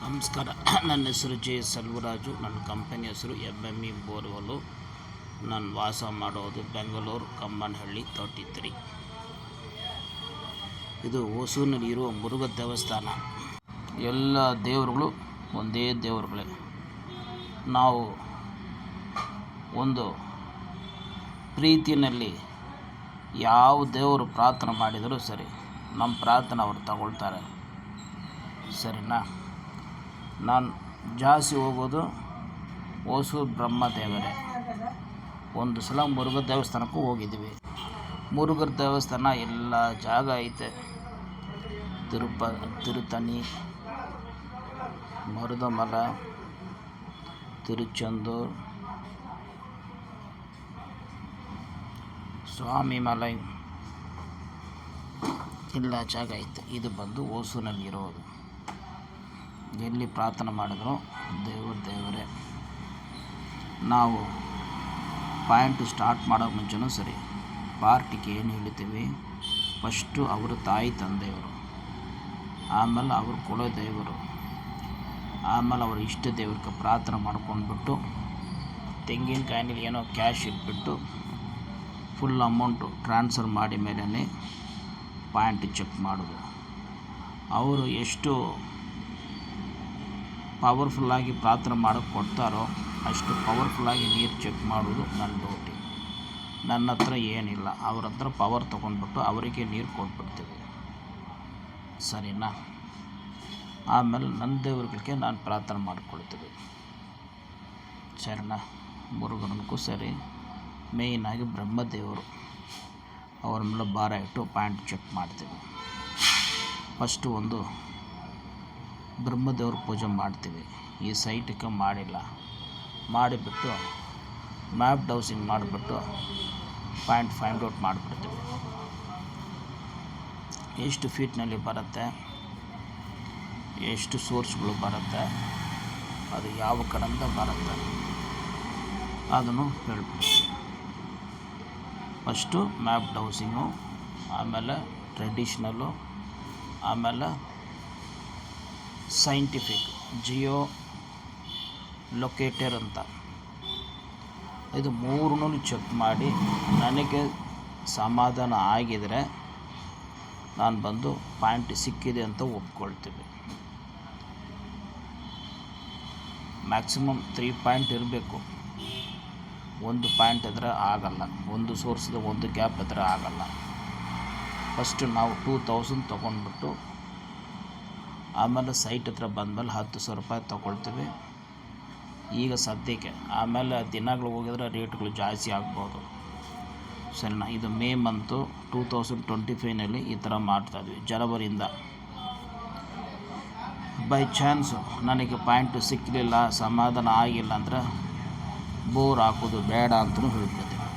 ನಮಸ್ಕಾರ. ನನ್ನ ಹೆಸರು ಜೆ ಸೆಲ್ವರಾಜು. ನನ್ನ ಕಂಪನಿ ಹೆಸರು MME ಬೋರ್ವೆಲ್ಲು. ನಾನು ವಾಸ ಮಾಡೋದು ಬೆಂಗಳೂರು ಕಮ್ಮನಹಳ್ಳಿ 33. ಇದು ಹೊಸೂರಿನಲ್ಲಿರುವ ಮುರುಘಾ ದೇವಸ್ಥಾನ. ಎಲ್ಲ ದೇವರುಗಳು ಒಂದೇ ದೇವರುಗಳೇ. ನಾವು ಒಂದು ಪ್ರೀತಿಯಲ್ಲಿ ಯಾವ ದೇವರು ಪ್ರಾರ್ಥನೆ ಮಾಡಿದರೂ ಸರಿ, ನಮ್ಮ ಪ್ರಾರ್ಥನೆ ಅವರು ತಗೊಳ್ತಾರೆ. ಸರಿನಾ? ನಾನು ಜಾಸ್ತಿ ಹೋಗೋದು ಹೊಸೂರು ಬ್ರಹ್ಮದೇವರೇ. ಒಂದು ಸಲ ಮುರುಘಾ ದೇವಸ್ಥಾನಕ್ಕೂ ಹೋಗಿದ್ದೀವಿ. ಮುರುಘಾ ದೇವಸ್ಥಾನ ಎಲ್ಲ ಜಾಗ ಐತೆ. ತಿರುತ್ತಣಿ, ಮರುದಮಲ, ತಿರುಚೆಂದೂರು, ಸ್ವಾಮಿ ಮಲೈ ಎಲ್ಲ ಜಾಗ ಐತೆ. ಇದು ಬಂದು ಹೊಸೂರಿನಲ್ಲಿರೋದು. ಎಲ್ಲಿ ಪ್ರಾರ್ಥನೆ ಮಾಡಿದ್ರು ದೇವರೇ. ನಾವು ಪಾಯಿಂಟ್ ಸ್ಟಾರ್ಟ್ ಮಾಡೋ ಮುಂಚೆನೂ ಸರಿ, ಪಾರ್ಟಿಗೆ ಏನು ಹೇಳ್ತೀವಿ, ಫಸ್ಟು ಅವರು ತಾಯಿ ತಂದೆಯವರು, ಆಮೇಲೆ ಅವರು ಕುಲ ದೇವರು, ಆಮೇಲೆ ಅವರು ಇಷ್ಟ ದೇವ್ರಿಗೆ ಪ್ರಾರ್ಥನೆ ಮಾಡ್ಕೊಂಡ್ಬಿಟ್ಟು ತೆಂಗಿನಕಾಯಿನಲ್ಲಿ ಏನೋ ಕ್ಯಾಶ್ ಇಟ್ಬಿಟ್ಟು ಫುಲ್ ಅಮೌಂಟು ಟ್ರಾನ್ಸ್ಫರ್ ಮಾಡಿ ಮೇಲೇ ಪಾಯಿಂಟ್ ಚೆಕ್ ಮಾಡೋದು. ಅವರು ಎಷ್ಟು ಪವರ್ಫುಲ್ಲಾಗಿ ಪ್ರಾರ್ಥನೆ ಮಾಡೋಕ್ಕೆ ಕೊಡ್ತಾರೋ ಅಷ್ಟು ಪವರ್ಫುಲ್ಲಾಗಿ ನೀರು ಚೆಕ್ ಮಾಡೋದು ನನ್ನ ಡ್ಯೂಟಿ. ನನ್ನ ಹತ್ರ ಏನಿಲ್ಲ, ಅವ್ರ ಹತ್ರ ಪವರ್ ತೊಗೊಂಡ್ಬಿಟ್ಟು ಅವರಿಗೆ ನೀರು ಕೊಟ್ಬಿಡ್ತೀವಿ. ಸರಿನಾ? ಆಮೇಲೆ ನನ್ನ ದೇವ್ರಿಗೆ ನಾನು ಪ್ರಾರ್ಥನೆ ಮಾಡಿಕೊಳ್ತೀವಿ. ಸರಿನಾ? ಮುರುಘನಿಗೂ ಸರಿ, ಮೇಯ್ನಾಗಿ ಬ್ರಹ್ಮದೇವರು ಅವ್ರ ಮೇಲೆ ಭಾರ ಇಟ್ಟು ಪಾಯಿಂಟ್ ಚೆಕ್ ಮಾಡ್ತೀವಿ. ಫಸ್ಟು ಒಂದು ಬ್ರಹ್ಮದೇವ್ರ ಪೂಜೆ ಮಾಡ್ತೀವಿ. ಈ ಸೈಟಿಗೆ ಮಾಡಿಬಿಟ್ಟು ಮ್ಯಾಪ್ ಡೌಸಿಂಗ್ ಮಾಡಿಬಿಟ್ಟು ಪಾಯಿಂಟ್ ಫೈಂಡ್ ಔಟ್ ಮಾಡಿಬಿಡ್ತೀವಿ. ಎಷ್ಟು ಫೀಟ್ನಲ್ಲಿ ಬರುತ್ತೆ, ಎಷ್ಟು ಸೋರ್ಸ್ಗಳು ಬರುತ್ತೆ, ಅದು ಯಾವ ಕಡೆಯಿಂದ ಬರುತ್ತೆ ಅದನ್ನು ಹೇಳ್ಬಿಡ್ತೀವಿ. ಫಸ್ಟು ಮ್ಯಾಪ್ ಡೌಸಿಂಗು, ಆಮೇಲೆ ಟ್ರೆಡಿಷ್ನಲ್ಲು, ಆಮೇಲೆ ಸೈಂಟಿಫಿಕ್, ಜಿಯೋ ಲೊಕೇಟರ್ ಅಂತ. ಇದು ಮೂರನ್ನೂ ಚೆಕ್ ಮಾಡಿ ನನಗೆ ಸಮಾಧಾನ ಆಗಿದರೆ ನಾನು ಬಂದು ಪಾಯಿಂಟ್ ಸಿಕ್ಕಿದೆ ಅಂತ ಒಪ್ಕೊಳ್ತೀವಿ. ಮ್ಯಾಕ್ಸಿಮಮ್ 3 ಪಾಯಿಂಟ್ ಇರಬೇಕು. ಒಂದು ಪಾಯಿಂಟ್ ಇದ್ದರೆ ಆಗಲ್ಲ, ಒಂದು ಸೋರ್ಸ್ದು ಒಂದು ಗ್ಯಾಪ್ ಇದ್ದರೆ ಆಗಲ್ಲ. ಫಸ್ಟು ನಾವು 2000 ತೊಗೊಂಡ್ಬಿಟ್ಟು ಆಮೇಲೆ ಸೈಟ್ ಹತ್ರ ಬಂದಮೇಲೆ 10,000 ರೂಪಾಯಿ ತೊಗೊಳ್ತೀವಿ ಈಗ ಸದ್ಯಕ್ಕೆ. ಆಮೇಲೆ ದಿನಗಳು ಹೋಗಿದ್ರೆ ರೇಟ್ಗಳು ಜಾಸ್ತಿ ಆಗ್ಬೋದು. ಸರಿನಾ? ಇದು ಮೇ ಮಂತು 2025ನಲ್ಲಿ ಈ ಥರ ಮಾಡ್ತಾಯಿದ್ವಿ. ಜನವರಿಯಿಂದ ಬೈ ಚಾನ್ಸು ನನಗೆ ಪಾಯಿಂಟು ಸಿಕ್ಕಲಿಲ್ಲ, ಸಮಾಧಾನ ಆಗಿಲ್ಲ ಅಂದರೆ ಬೋರ್ ಹಾಕೋದು ಬೇಡ ಅಂತಲೂ ಹೇಳ್ಬಿಡ್ತೀವಿ.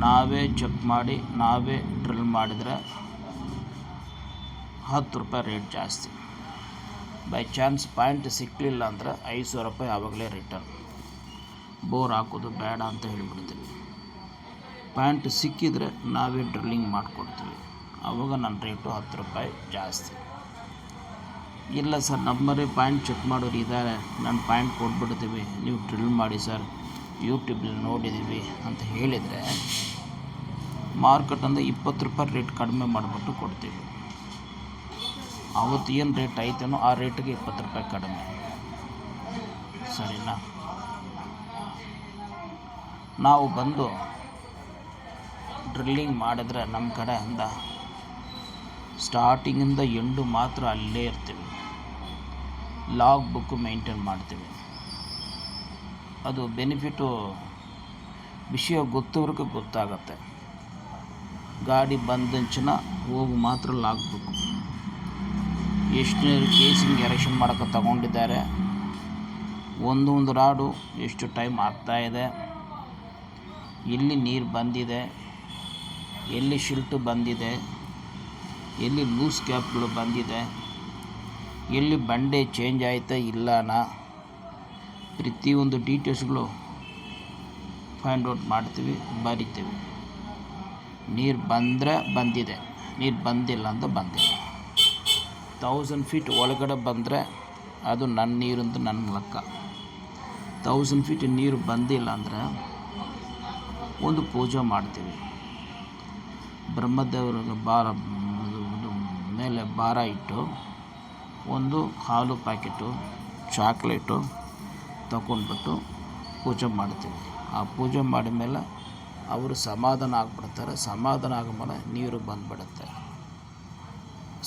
ನಾವೇ ಚೆಕ್ ಮಾಡಿ ನಾವೇ ಡ್ರಿಲ್ ಮಾಡಿದರೆ 10 ರೂಪಾಯಿ ರೇಟ್ ಜಾಸ್ತಿ. ಬೈ ಚಾನ್ಸ್ ಪಾಯಿಂಟ್ ಸಿಕ್ಕಲಿಲ್ಲ ಅಂದರೆ 5,000 ರೂಪಾಯಿ ಆವಾಗಲೇ ರಿಟರ್ನ್. ಬೋರ್ ಹಾಕೋದು ಬೇಡ ಅಂತ ಹೇಳಿಬಿಡ್ತೀವಿ. ಪಾಯಿಂಟ್ ಸಿಕ್ಕಿದರೆ ನಾವೇ ಡ್ರಿಲ್ಲಿಂಗ್ ಮಾಡಿಕೊಡ್ತೀವಿ. ಆವಾಗ ನನ್ನ ರೇಟು 10 ರೂಪಾಯಿ ಜಾಸ್ತಿ. ಇಲ್ಲ ಸರ್, ನಮ್ಮರೇ ಪಾಯಿಂಟ್ ಚೆಕ್ ಮಾಡೋರು ಇದ್ದಾರೆ, ನಾನು ಪಾಯಿಂಟ್ ಕೊಟ್ಬಿಡ್ತೀವಿ, ನೀವು ಡ್ರಿಲ್ ಮಾಡಿ ಸರ್, ಯೂಟ್ಯೂಬಲ್ಲಿ ನೋಡಿದ್ದೀವಿ ಅಂತ ಹೇಳಿದರೆ ಮಾರ್ಕೆಟಿಂದ 20 ರೂಪಾಯಿ ರೇಟ್ ಕಡಿಮೆ ಮಾಡಿಬಿಟ್ಟು ಕೊಡ್ತೀವಿ. ಅವತ್ತು ಏನು ರೇಟ್ ಐತೇನೋ ಆ ರೇಟಿಗೆ 20 ರೂಪಾಯಿ ಕಡಿಮೆ. ಸರಿನಾ? ನಾವು ಬಂದು ಡ್ರಿಲ್ಲಿಂಗ್ ಮಾಡಿದ್ರೆ ನಮ್ಮ ಕಡೆಯಿಂದ ಸ್ಟಾರ್ಟಿಂಗಿಂದ ಎಂಡು ಮಾತ್ರ ಅಲ್ಲೇ ಇರ್ತೀವಿ. ಲಾಗ್ ಬುಕ್ಕು ಮೇಂಟೈನ್ ಮಾಡ್ತೀವಿ. ಅದು ಬೆನಿಫಿಟ್ಟು ವಿಷಯ ಗೊತ್ತವ್ರಿಗೆ ಗೊತ್ತಾಗತ್ತೆ. ಗಾಡಿ ಬಂದಂಚಿನ ಹೋಗಿ ಮಾತ್ರ ಲಾಗ್ ಬುಕ್ಕು, ಎಷ್ಟು ಕೇಸಿಂಗ್ ಎರೆಕ್ಷನ್ ಮಾಡೋಕ್ಕೆ ತಗೊಂಡಿದ್ದಾರೆ, ಒಂದೊಂದು ರಾಡು ಎಷ್ಟು ಟೈಮ್ ಆಗ್ತಾಯಿದೆ, ಎಲ್ಲಿ ನೀರು ಬಂದಿದೆ, ಎಲ್ಲಿ ಶಿಲ್ಟು ಬಂದಿದೆ, ಎಲ್ಲಿ ಲೂಸ್ ಕ್ಯಾಪ್ಗಳು ಬಂದಿದೆ, ಎಲ್ಲಿ ಬಂಡೆ ಚೇಂಜ್ ಆಯ್ತಾ ಇಲ್ಲನ, ಪ್ರತಿಯೊಂದು ಡೀಟೇಲ್ಸ್ಗಳು ಫೈಂಡ್ ಔಟ್ ಮಾಡ್ತೀವಿ, ಬರಿತೀವಿ. ನೀರು ಬಂದರೆ ಬಂದಿದೆ, ನೀರು ಬಂದಿಲ್ಲ ಅಂತ ಬಂದಿಲ್ಲ. 1000 ಫೀಟ್ ಒಳಗಡೆ ಬಂದರೆ ಅದು ನನ್ನ ನೀರಂದು ನನ್ನ ಲೆಕ್ಕ. 1000 ಫೀಟ್ ನೀರು ಬಂದಿಲ್ಲ ಅಂದರೆ ಒಂದು ಪೂಜೆ ಮಾಡ್ತೀವಿ. ಬ್ರಹ್ಮದೇವರಿಗೆ ಮೇಲೆ ಭಾರ ಇಟ್ಟು ಒಂದು ಹಾಲು ಪ್ಯಾಕೆಟು ಚಾಕ್ಲೇಟು ತಗೊಂಡ್ಬಿಟ್ಟು ಪೂಜೆ ಮಾಡ್ತೀವಿ. ಆ ಪೂಜೆ ಮಾಡಿದ ಮೇಲೆ ಅವರು ಸಮಾಧಾನ ಆಗಿಬಿಡ್ತಾರೆ. ಸಮಾಧಾನ ಆದಮೇಲೆ ನೀರು ಬಂದುಬಿಡುತ್ತೆ.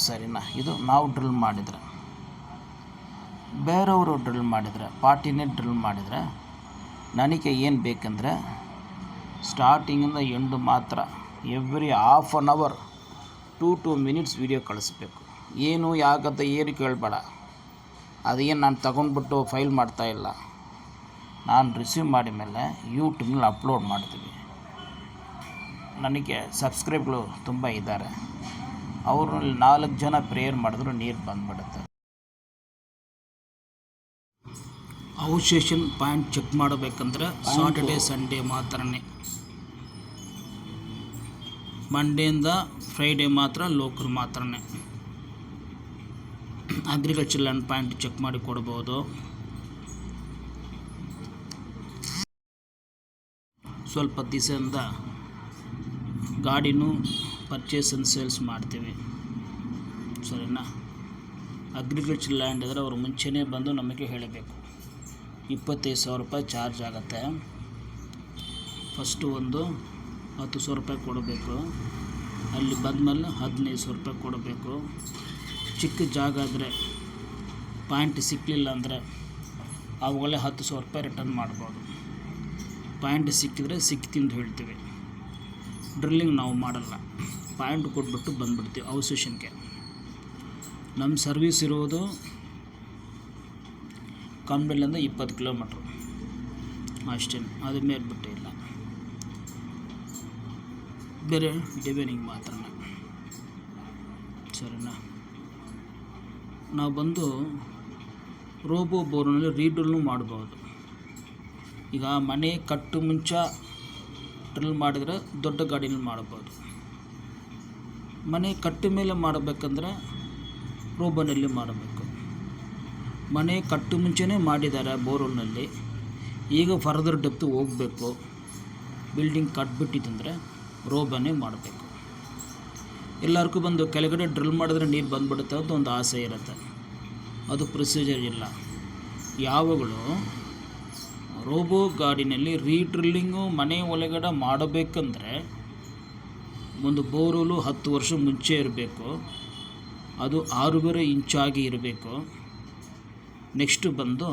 ಸರಿನಾ? ಇದು ನಾವು ಡ್ರಿಲ್ ಮಾಡಿದರೆ. ಬೇರೆಯವರು ಡ್ರಿಲ್ ಮಾಡಿದರೆ, ಪಾರ್ಟಿನೇ ಡ್ರಿಲ್ ಮಾಡಿದರೆ ನನಗೆ ಏನು ಬೇಕೆಂದರೆ ಸ್ಟಾರ್ಟಿಂಗಿಂದ ಎಂಡು ಮಾತ್ರ every half an hour 2 minutes video ಕಳಿಸ್ಬೇಕು. ಏನು ಯಾಕಂತ ಏನು ಕೇಳಬೇಡ. ಅದೇನು ನಾನು ತಗೊಂಡ್ಬಿಟ್ಟು ಫೈಲ್ ಮಾಡ್ತಾಯಿಲ್ಲ. ನಾನು ರಿಸೀವ್ ಮಾಡಿದ ಮೇಲೆ ಯೂಟ್ಯೂಬ್ನಲ್ಲಿ ಅಪ್ಲೋಡ್ ಮಾಡ್ತೀವಿ. ನನಗೆ ಸಬ್ಸ್ಕ್ರೈಬ್ಗಳು ತುಂಬ ಇದ್ದಾರೆ. ಅವ್ರಲ್ಲಿ 4 ಜನ ಪ್ರೇಯರ್ ಮಾಡಿದ್ರು ನೀರು ಬಂದುಬಿಡುತ್ತೆ. ಔಷೇಷನ್ ಪಾಯಿಂಟ್ ಚೆಕ್ ಮಾಡಬೇಕಂದ್ರೆ ಸಾಟರ್ಡೇ ಸಂಡೇ ಮಾತ್ರನೇ. ಮಂಡೆಯಿಂದ ಫ್ರೈಡೇ ಮಾತ್ರ ಲೋಕಲ್ ಮಾತ್ರನೇ. ಅಗ್ರಿಕಲ್ಚರ್ ಲ್ಯಾಂಡ್ ಪಾಯಿಂಟ್ ಚೆಕ್ ಮಾಡಿ ಕೊಡ್ಬೋದು. ಸ್ವಲ್ಪ ದಿವಸದಿಂದ ಗಾಡಿನೂ ಪರ್ಚೇಸ್ ಆ್ಯಂಡ್ ಸೇಲ್ಸ್ ಮಾಡ್ತೀವಿ. ಸರಿನಾ? ಅಗ್ರಿಕಲ್ಚರ್ ಲ್ಯಾಂಡ್ ಅಂದರೆ ಅವರು ಮುಂಚೆನೇ ಬಂದು ನಮಗೆ ಹೇಳಬೇಕು. 25,000 ರೂಪಾಯಿ ಚಾರ್ಜ್ ಆಗುತ್ತೆ. ಫಸ್ಟು ಒಂದು 10,000 ರೂಪಾಯಿ ಕೊಡಬೇಕು. ಅಲ್ಲಿ ಬಂದಮೇಲೆ 15,000 ರೂಪಾಯಿ ಕೊಡಬೇಕು. ಚಿಕ್ಕ ಜಾಗ ಆದರೆ ಪಾಯಿಂಟ್ ಸಿಕ್ಕಲಿಲ್ಲ ಅಂದರೆ ಅವುಗಳೇ 10,000 ರೂಪಾಯಿ ರಿಟರ್ನ್ ಮಾಡ್ಬೋದು. ಪಾಯಿಂಟ್ ಸಿಕ್ಕಿದ್ರೆ ಸಿಕ್ತಿಂದು ಹೇಳ್ತೀವಿ. ಡ್ರಿಲ್ಲಿಂಗ್ ನಾವು ಮಾಡಲ್ಲ. ಪಾಯಿಂಟ್ ಕೊಟ್ಬಿಟ್ಟು ಬಂದುಬಿಡ್ತೀವಿ ಔಷೇಷನ್ಗೆ. ನಮ್ಮ ಸರ್ವೀಸ್ ಇರೋದು ಕಮ್ಮಡಿಲಿಂದ 20 ಕಿಲೋಮೀಟ್ರು ಅಷ್ಟೇ. ಅದು ಮೇಲೆ ಬಿಟ್ಟು ಇಲ್ಲ. ಬೇರೆ ಡಿವೈನಿಂಗ್ ಮಾತ್ರ. ಸರಿನಾ? ನಾವು ಬಂದು ರೋಬೋ ಬೋರ್ನಲ್ಲಿ ರೀಡ್ರಿಲ್ನು ಮಾಡ್ಬೋದು. ಈಗ ಮನೆ ಕಟ್ಟು ಮುಂಚೆ ಡ್ರಿಲ್ ಮಾಡಿದರೆ ದೊಡ್ಡ ಗಾಡಿನಲ್ಲಿ ಮಾಡ್ಬೋದು. ಮನೆ ಕಟ್ಟ ಮೇಲೆ ಮಾಡಬೇಕಂದ್ರೆ ರೋಬೋನಲ್ಲಿ ಮಾಡಬೇಕು. ಮನೆ ಕಟ್ಟು ಮುಂಚೆನೇ ಮಾಡಿದ್ದಾರೆ ಬೋರ್ವೆಲ್ನಲ್ಲಿ. ಈಗ ಫರ್ದರ್ ಡೆಪ್ತ್ ಹೋಗಬೇಕು, ಬಿಲ್ಡಿಂಗ್ ಕಟ್ಬಿಟ್ಟಿತ್ತಂದರೆ ರೋಬೋನೇ ಮಾಡಬೇಕು. ಎಲ್ಲರಿಗೂ ಬಂದು ಕೆಳಗಡೆ ಡ್ರಿಲ್ ಮಾಡಿದ್ರೆ ನೀರು ಬಂದುಬಿಡುತ್ತೆ ಅಂತ ಒಂದು ಆಸೆ ಇರುತ್ತೆ. ಅದು ಪ್ರೊಸೀಜರ್ ಇಲ್ಲ. ಯಾವಾಗಲೂ ರೋಬೋ ಗಾಡಿನಲ್ಲಿ ರೀಡ್ರಿಲ್ಲಿಂಗು ಮನೆ ಒಳಗಡೆ ಮಾಡಬೇಕಂದ್ರೆ ಒಂದು ಬೋರ್ವೆಲು 10 ವರ್ಷ ಮುಂಚೆ ಇರಬೇಕು. ಅದು 6.5 ಇಂಚಾಗಿ ಇರಬೇಕು. ನೆಕ್ಸ್ಟು ಬಂದು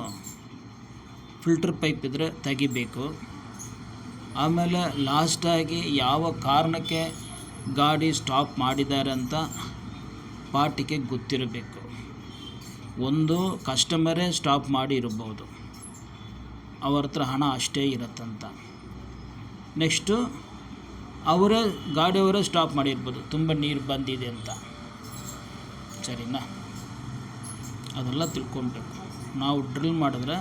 ಫಿಲ್ಟರ್ ಪೈಪ್ ಇದ್ದರೆ ತೆಗಿಬೇಕು. ಆಮೇಲೆ ಲಾಸ್ಟಾಗಿ ಯಾವ ಕಾರಣಕ್ಕೆ ಗಾಡಿ ಸ್ಟಾಪ್ ಮಾಡಿದ್ದಾರೆ ಅಂತ ಪಾರ್ಟಿಗೆ ಗೊತ್ತಿರಬೇಕು. ಒಂದು ಕಸ್ಟಮರೇ ಸ್ಟಾಪ್ ಮಾಡಿ ಇರ್ಬೋದು, ಅವ್ರ ಹತ್ರ ಹಣ ಅಷ್ಟೇ ಇರುತ್ತಂತ. ನೆಕ್ಸ್ಟು ಗಾಡಿಯವರೇ ಸ್ಟಾಪ್ ಮಾಡಿರ್ಬೋದು, ತುಂಬ ನೀರು ಬಂದಿದೆ ಅಂತ. ಸರಿನಾ? ಅದೆಲ್ಲ ತಿಳ್ಕೊಬೇಕು. ನಾವು ಡ್ರಿಲ್ ಮಾಡಿದ್ರೆ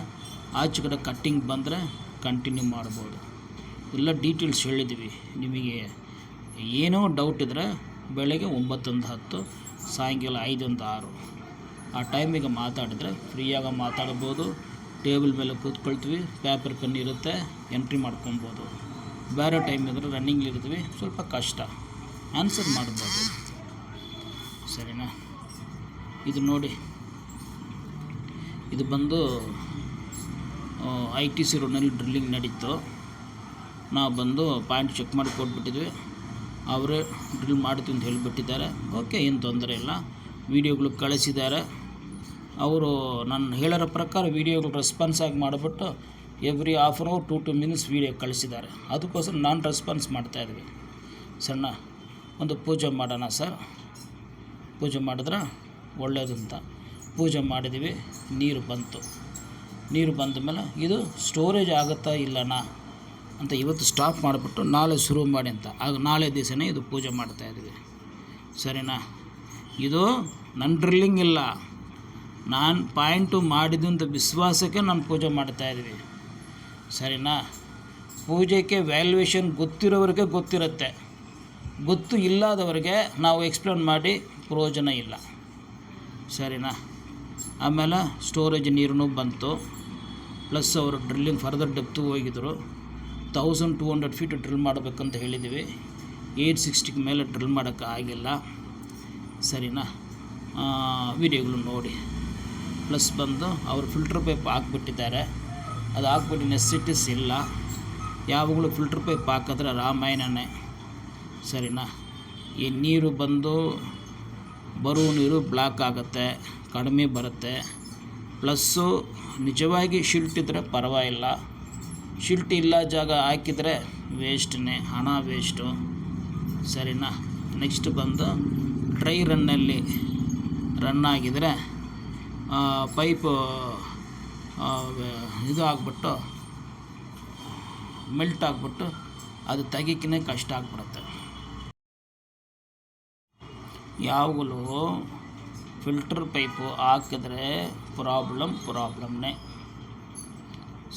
ಆಚೆ ಕಡೆ ಕಟ್ಟಿಂಗ್ ಬಂದರೆ ಕಂಟಿನ್ಯೂ ಮಾಡ್ಬೋದು. ಎಲ್ಲ ಡೀಟೇಲ್ಸ್ ಹೇಳಿದ್ದೀವಿ. ನಿಮಗೆ ಏನೋ ಡೌಟ್ ಇದ್ದರೆ ಬೆಳಗ್ಗೆ 9-10, ಸಾಯಂಕಾಲ 5-6 ಆ ಟೈಮಿಗೆ ಮಾತಾಡಿದರೆ ಫ್ರೀಯಾಗಿ ಮಾತಾಡ್ಬೋದು. ಟೇಬಲ್ ಮೇಲೆ ಕೂತ್ಕೊಳ್ತೀವಿ, ಪೇಪರ್ ಪೆನ್ ಇರುತ್ತೆ, ಎಂಟ್ರಿ ಮಾಡ್ಕೊಬೋದು. ಬೇರೆ ಟೈಮ್ ಇದ್ದರೆ ರನ್ನಿಂಗ್ ಇರ್ತೀವಿ, ಸ್ವಲ್ಪ ಕಷ್ಟ, ಆನ್ಸರ್ ಮಾಡ್ಬೋದು. ಸರಿನಾ? ಇದು ನೋಡಿ, ಇದು ಬಂದು ITC ರೋಡ್ನಲ್ಲಿ ಡ್ರಿಲ್ಲಿಂಗ್ ನಡೀತು. ನಾವು ಬಂದು ಪಾಯಿಂಟ್ ಚೆಕ್ ಮಾಡಿ ಕೊಟ್ಬಿಟ್ಟಿದ್ವಿ. ಅವರೇ ಡ್ರಿಲ್ ಮಾಡ್ತೀವಿ ಅಂತ ಹೇಳಿಬಿಟ್ಟಿದ್ದಾರೆ. ಓಕೆ, ಏನು ತೊಂದರೆ ಇಲ್ಲ. ವೀಡಿಯೋಗಳು ಕಳಿಸಿದ್ದಾರೆ. ಅವರು ನಾನು ಹೇಳೋ ಪ್ರಕಾರ ವೀಡಿಯೋಗಳು ರೆಸ್ಪಾನ್ಸ್ ಆಗಿ ಮಾಡಿಬಿಟ್ಟು every half an hour 2 minutes video ಕಳಿಸಿದ್ದಾರೆ. ಅದಕ್ಕೋಸ್ಕರ ನಾನು ರೆಸ್ಪಾನ್ಸ್ ಮಾಡ್ತಾಯಿದ್ವಿ. ಸಣ್ಣ ಒಂದು ಪೂಜೆ ಮಾಡೋಣ ಸರ್, ಪೂಜೆ ಮಾಡಿದ್ರೆ ಒಳ್ಳೆಯದಂತ ಪೂಜೆ ಮಾಡಿದ್ದೀವಿ. ನೀರು ಬಂತು. ನೀರು ಬಂದ ಮೇಲೆ ಇದು ಸ್ಟೋರೇಜ್ ಆಗುತ್ತಾ ಇಲ್ಲನಾ ಅಂತ ಇವತ್ತು ಸ್ಟಾಪ್ ಮಾಡಿಬಿಟ್ಟು ನಾಳೆ ಶುರು ಮಾಡಿ ಅಂತ. ಆಗ ನಾಳೆ ದಿವಸನೇ ಇದು ಪೂಜೆ ಮಾಡ್ತಾಯಿದ್ವಿ. ಸರಿನಾ? ಇದು ನನ್ನ ಡ್ರಿಲ್ಲಿಂಗ್ ಇಲ್ಲ, ನಾನು ಪಾಯಿಂಟು ಮಾಡಿದಂಥ ವಿಶ್ವಾಸಕ್ಕೆ ನಾನು ಪೂಜೆ ಮಾಡ್ತಾಯಿದ್ವಿ. ಸರಿನಾ? ಪೂಜೆಗೆ ವ್ಯಾಲ್ಯೂಯೇಷನ್ ಗೊತ್ತಿರೋರಿಗೆ ಗೊತ್ತಿರುತ್ತೆ, ಗೊತ್ತು ಇಲ್ಲದವರಿಗೆ ನಾವು ಎಕ್ಸ್ಪ್ಲೇನ್ ಮಾಡಿ ಪ್ರಯೋಜನ ಇಲ್ಲ. ಸರಿನಾ. ಆಮೇಲೆ ಸ್ಟೋರೇಜ್ ನೀರು ಬಂತು, ಪ್ಲಸ್ ಅವರು ಡ್ರಿಲ್ಲಿಂಗ್ ಫರ್ದರ್ ಡೆಪ್ತು ಹೋಗಿದ್ರು. 1200 ಫೀಟ್ ಡ್ರಿಲ್ ಮಾಡಬೇಕಂತ ಹೇಳಿದ್ದೀವಿ. 860 ಮೇಲೆ ಡ್ರಿಲ್ ಮಾಡೋಕ್ಕೆ ಆಗಿಲ್ಲ, ಸರಿನಾ. ವಿಡಿಯೋಗಳು ನೋಡಿ. ಪ್ಲಸ್ ಬಂದು ಅವರು ಫಿಲ್ಟರ್ ಪೈಪ್ ಹಾಕ್ಬಿಟ್ಟಿದ್ದಾರೆ, ಅದು ಹಾಕ್ಬಿಟ್ಟು ನೆಸಿಟಿಸ್ ಇಲ್ಲ. ಯಾವಾಗಲೂ ಫಿಲ್ಟರ್ ಪೈಪ್ ಹಾಕಿದ್ರೆ ರಾಮಾಯಣನೇ, ಸರಿನಾ. ಈ ನೀರು ಬಂದು ಬರುವ ನೀರು ಬ್ಲಾಕ್ ಆಗುತ್ತೆ, ಕಡಿಮೆ ಬರುತ್ತೆ. ಪ್ಲಸ್ಸು ನಿಜವಾಗಿ ಶಿಲ್ಟ್ ಇದ್ದರೆ ಪರವಾಗಿಲ್ಲ, ಶಿಲ್ಟ್ ಇಲ್ಲ ಜಾಗ ಹಾಕಿದರೆ ವೇಸ್ಟ್ನೇ, ಹಣ ವೇಸ್ಟು, ಸರಿನಾ. ನೆಕ್ಸ್ಟ್ ಬಂದು ಡ್ರೈ ರನ್ನಲ್ಲಿ ರನ್ ಆಗಿದರೆ ಪೈಪು ಇದು ಆಗಿಬಿಟ್ಟು ಮೆಲ್ಟ್ ಆಗಿಬಿಟ್ಟು ಅದು ತೆಗಿಯೋಕ್ಕೇ ಕಷ್ಟ ಆಗಿಬಿಡುತ್ತೆ. ಯಾವಾಗಲೂ ಫಿಲ್ಟರ್ ಪೈಪು ಹಾಕಿದ್ರೆ ಪ್ರಾಬ್ಲಮ್ನೇ.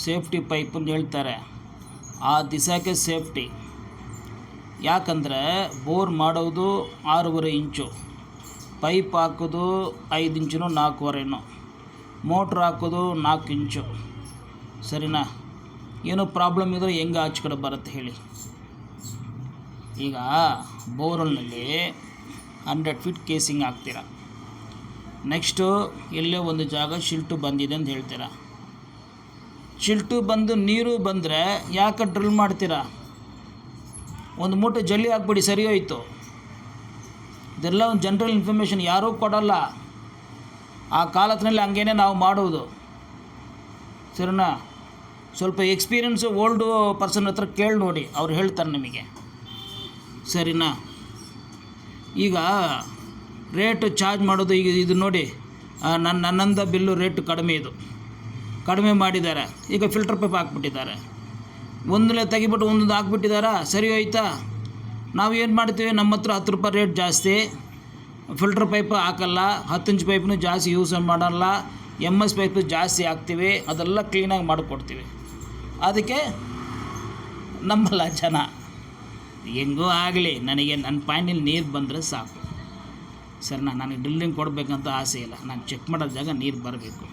ಸೇಫ್ಟಿ ಪೈಪನ್ನು ಹೇಳ್ತಾರೆ, ಆ ದಿವಸಕ್ಕೆ ಸೇಫ್ಟಿ. ಯಾಕಂದರೆ ಬೋರ್ ಮಾಡೋದು 6.5 ಇಂಚು, ಪೈಪ್ ಹಾಕೋದು 5 ಇಂಚು 4.25, ಮೋಟ್ರ್ ಹಾಕೋದು 4 ಇಂಚು, ಸರಿನಾ. ಏನೋ ಪ್ರಾಬ್ಲಮ್ ಇದ್ದರೆ ಹೆಂಗೆ ಆಚೆ ಕಡೆ ಬರುತ್ತೆ ಹೇಳಿ. ಈಗ ಬೋರ್ವೆಲ್ನಲ್ಲಿ 100 ಫೀಟ್ ಕೇಸಿಂಗ್ ಹಾಕ್ತೀರ, ನೆಕ್ಸ್ಟು ಎಲ್ಲೇ ಒಂದು ಜಾಗ ಶಿಲ್ಟು ಬಂದಿದೆ ಅಂತ ಹೇಳ್ತೀರ. ಶಿಲ್ಟು ಬಂದು ನೀರು ಬಂದರೆ ಯಾಕೆ ಡ್ರಿಲ್ ಮಾಡ್ತೀರಾ? ಒಂದು ಮೂಟೆ ಜಲ್ಲಿ ಹಾಕ್ಬಿಡಿ, ಸರಿ ಹೋಯ್ತು. ಇದೆಲ್ಲ ಒಂದು ಜನರಲ್ ಇನ್ಫಾರ್ಮೇಷನ್, ಯಾರೂ ಕೊಡಲ್ಲ. ಆ ಕಾಲದಲ್ಲಿ ಹಂಗೇನೆ ನಾವು ಮಾಡೋದು, ಸರಿನಾ. ಸ್ವಲ್ಪ ಎಕ್ಸ್ಪೀರಿಯೆನ್ಸು ಓಲ್ಡು ಪರ್ಸನ್ ಹತ್ರ ಕೇಳಿ ನೋಡಿ, ಅವ್ರು ಹೇಳ್ತಾರೆ ನಿಮಗೆ, ಸರಿನಾ. ಈಗ ರೇಟ್ ಚಾರ್ಜ್ ಮಾಡೋದು, ಈಗ ಇದು ನೋಡಿ, ನನ್ನಂದ ಬಿಲ್ಲು ರೇಟ್ ಕಡಿಮೆ ಮಾಡಿದ್ದಾರೆ. ಈಗ ಫಿಲ್ಟರ್ ಪೈಪ್ ಹಾಕ್ಬಿಟ್ಟಿದ್ದಾರೆ, ಒಂದಲೇ ತೆಗಿಬಿಟ್ಟು ಒಂದೊಂದು ಹಾಕ್ಬಿಟ್ಟಿದ್ದಾರಾ, ಸರಿ ಹೋಯ್ತಾ. ನಾವು ಏನು ಮಾಡ್ತೀವಿ, ನಮ್ಮ ಹತ್ರ 10 ರೂಪಾಯಿ ರೇಟ್ ಜಾಸ್ತಿ, ಫಿಲ್ಟರ್ ಪೈಪ್ ಹಾಕಲ್ಲ, 10 ಇಂಚ್ ಪೈಪ್ನು ಜಾಸ್ತಿ ಯೂಸ್ ಮಾಡಲ್ಲ, MS ಪೈಪು ಜಾಸ್ತಿ ಹಾಕ್ತೀವಿ, ಅದೆಲ್ಲ ಕ್ಲೀನಾಗಿ ಮಾಡಿಕೊಡ್ತೀವಿ. ಅದಕ್ಕೆ ನಮ್ಮಲ್ಲ ಜನ. ಹೆಂಗೋ ಆಗಲಿ, ನನಗೆ ನನ್ನ ಪಾಯಿಂಟಲ್ಲಿ ನೀರು ಬಂದರೆ ಸಾಕು, ಸರಿನಾ. ನನಗೆ ಡ್ರಿಲ್ಲಿಂಗ್ ಕೊಡಬೇಕಂತ ಆಸೆ ಇಲ್ಲ, ನಾನು ಚೆಕ್ ಮಾಡೋ ಜಾಗ ನೀರು ಬರಬೇಕು.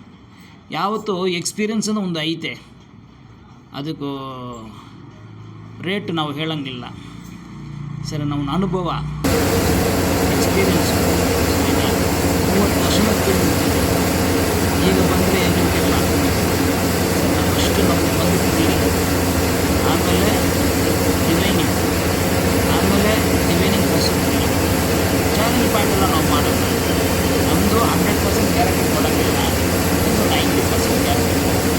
ಯಾವತ್ತೂ ಎಕ್ಸ್ಪೀರಿಯೆನ್ಸ್ ಅನ್ನೋ ಒಂದು ಐತೆ, ಅದಕ್ಕೂ ರೇಟ್ ನಾವು ಹೇಳೋಂಗಿಲ್ಲ, ಸರಿ. ನಮ್ಮ ಅನುಭವ ಎಕ್ಸ್ಪೀರಿಯೆನ್ಸು 30 ವರ್ಷದ ಕೇಳಿರ್ತೀವಿ. ಈಗ ಬಂದರೆ ಏನಿಲ್ಲ, ಅಷ್ಟು ನಮಗೆ ಬಂದಿರ್ತೀವಿ. ಆಮೇಲೆ ಡಿವೈನಿಂಗ್ ಬಸ್ಸುತ್ತೀವಿ. ಚಾರ್ಜಿಂಗ್ ಪಾಯಿಂಟೆಲ್ಲ ನಾವು ಮಾಡೋದು, ನಮ್ಮದು 100% ಗ್ಯಾರಂಟಿ ಕೊಡೋಂಗಿಲ್ಲ, ಒಂದು 90% ಗ್ಯಾರಂಟಿ ಕೊಡೋದು.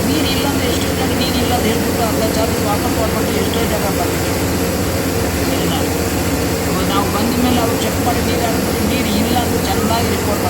ನೀರು ಇಲ್ಲ ಅಂದರೆ ಎಷ್ಟೋ ಜಾಗ ನೀರಿಲ್ಲ ಅಂತ ಹೇಳ್ಬಿಟ್ಟು ಅರ್ಧ ಚಾರ್ಜ್ ವಾಪಸ್ ಕೊಟ್ಬಿಟ್ಟು ಎಷ್ಟೋ ಜಾಗ ಬರ್ತೀವಿ, ಸರಿನಾ. ನಾವು ಬಂದ ಮೇಲೆ ಅವ್ರು ಚೆಕ್ ಮಾಡಿ ನೀರು ಹಾಕ್ಬಿಟ್ಟು ನೀರು ಇಲ್ಲ ಅಂತ ಚೆನ್ನಾಗಿ ರಿಪೋರ್ಟ್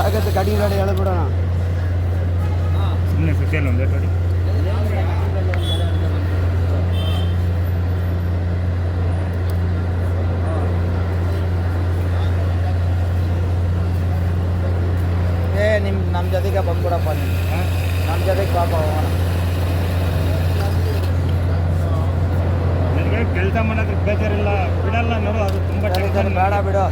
ಜಾಗತ್ತೆ ಗಾಡಿ ಹೇಳ್ಬಿಡೋಣ. ಸುಮ್ಮನೆ ಸುತ್ತಿಯಲ್ಲಿ ಒಂದೇ ಗಾಡಿ ನಮ್ಮ ಜೊತೆಗೆ ಬಂದ್ಬಿಡಪ್ಪ ನೀವು. ನಮ್ಮ ಜೊತೆಗೆ ಪಾಪ ಹೋಗೋಣ. ನನಗೆ ಕೆಲಸ ಮಾಡೋದಕ್ಕೆ ಬೇಜಾರಿಲ್ಲ, ಬಿಡಲ್ಲ ನೋಡು. ಅದು ತುಂಬ ಬೇಡ ಬಿಡು.